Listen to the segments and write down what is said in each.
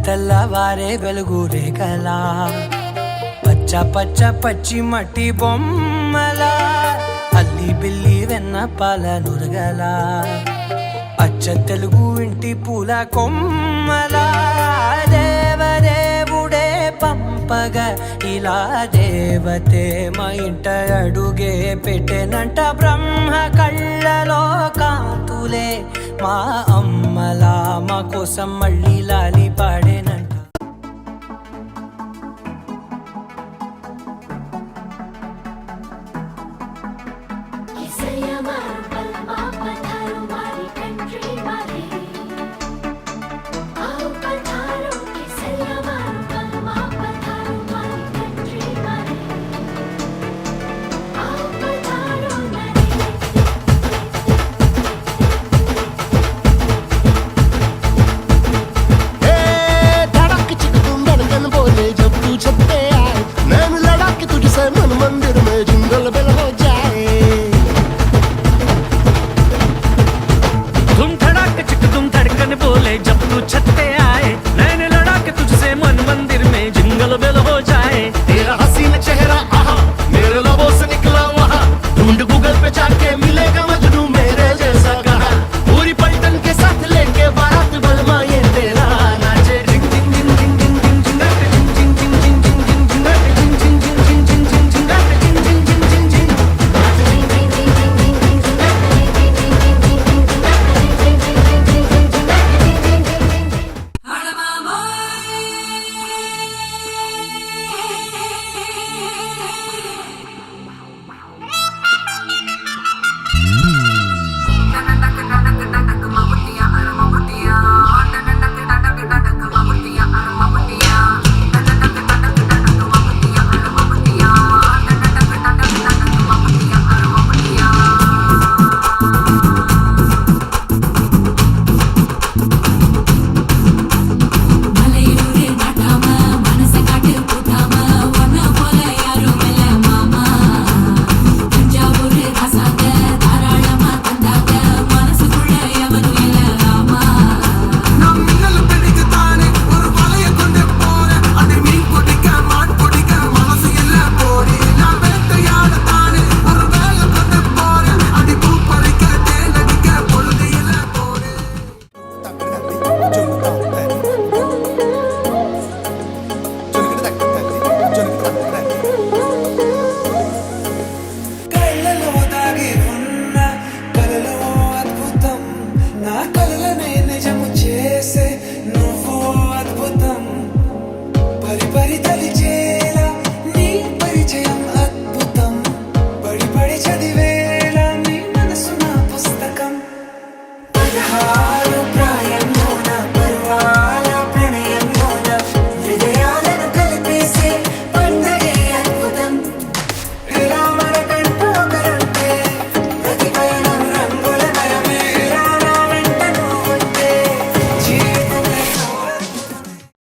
తెల్లవారే వెలుగు రేఖలా పచ్చ పచ్చ పచ్చి మట్టి బొమ్మలా అల్లి బిల్లి వెన్న పాల నురగలా అచ్చ తెలుగు ఇంటి పూల కొమ్మలా దేవదేవుడే పంపగా ఇలా దేవతే మా ఇంట అడుగే పెట్టెనంట బ్రహ్మ కళ్ళలో కాంతులే మా అమ్మలా మా కోసం మళ్ళీ లాలి పాడేనంట.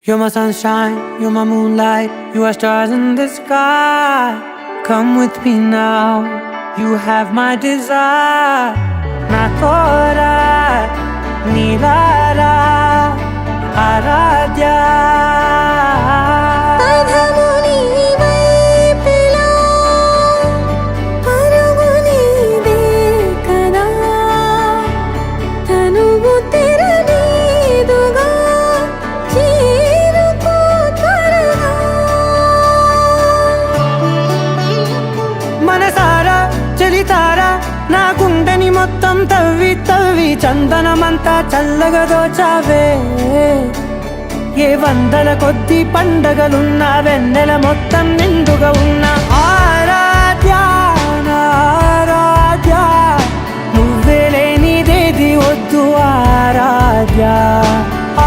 You're my sunshine, you're my moonlight, you are stars in the sky. Come with me now, you have my desire. Na tora, nilara, aradhya. మొత్తం తవ్వి తవ్వి చందనమంతా చల్లగా దోచావే ఏ వందల కొద్ది పండగలున్నా వెన్నెల మొత్తం నిండుగా ఉన్న ఆరాధ్య ఆరాధ్య నువ్వే లేనిదేది వద్దు ఆరాధ్య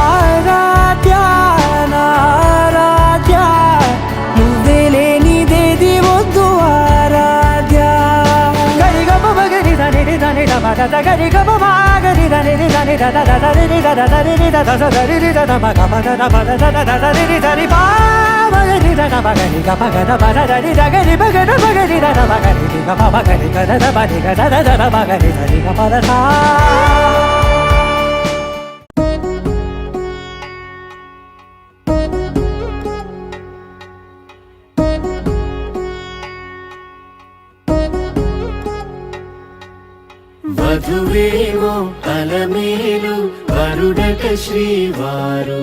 ఆరాధ్య ఆరాధ్య నువ్వే లేనిదేది వద్దు ఆరాధ్య గరిగ బగరి దని దని da gari ga ba gari da ni da ni da da da da ni da da da ni da da da ni da da ba ga ba da da ba da da da da ni da ni ba ba ni da da ba ga ni ga ba ga da ba da ni da gari ba ga da ba gari da da ba gari ga ba ba gari ga da da ba ni ga da da da ba gari da ni ga ba da da. వధువేమో Alamelu వరుడట శ్రీవారు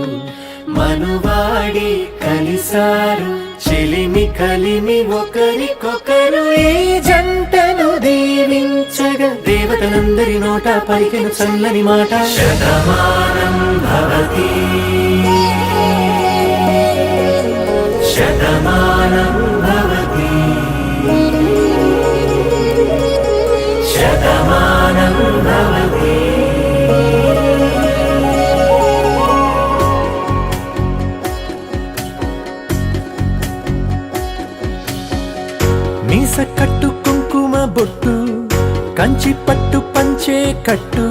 మనువాడి కలిసారు చెలిమి కలిమి ఒకరికొకరు ఈ జంటను దీవించగా దేవతలందరి నోట పలికిన చల్లని మాట శతమానం భవతి శతమానం భవతి శతమానం భవతి. మీస కట్టు కుంకుమ బొట్టు కంచి పట్టు పంచే కట్టు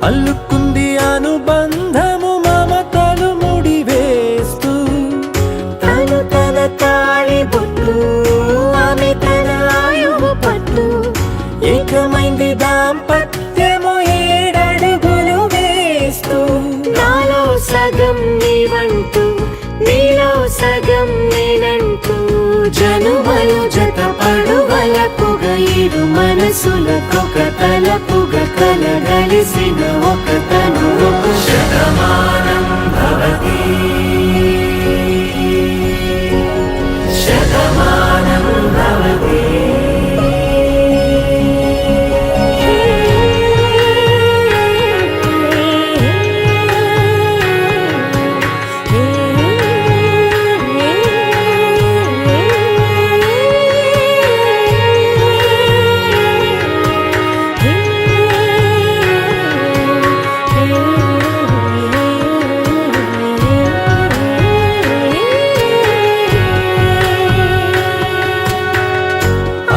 అల్లుకుంది అనుబంధము మమతలు ముడి వేస్తూ తను తన తాళి బొట్టు ఆమె తన ఆయువు పట్టు ఏకమైంది దాంపత్యము 7 అడుగులు వేస్తూ నాలో సగం నీవంటూ నీలో సగం నేనంటూ జనుమలు జత పడువలపుగా ఇరు మనసులకొక తలపుగా కలగలిసిన ఒక తను శతమానం భవతి శతమానం భవతి.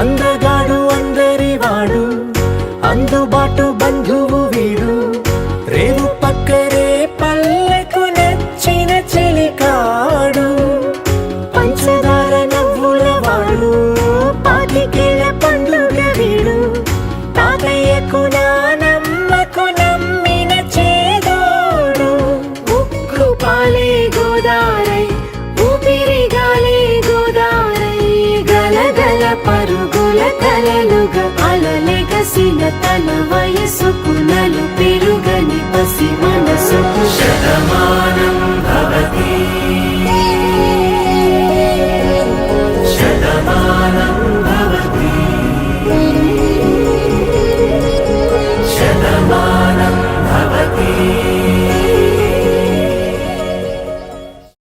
అందగాడు అందరి వాడు అందుబాటు బంధువు వీడు రేవు పక్కరే పల్లెకు నచ్చిన చెలికాడు పంచదార నవ్వుల వాడు పాతికేళ్ల పండుగ వీడు తాతయ్యకు నానమ్మకు నమ్మిన చేదోడు ఉక్కు పాలే గోదారై ఊపిరి గాలే గోదారై గలగల పరుగుల కలలుగా అలలెగసిన తన వయసుకు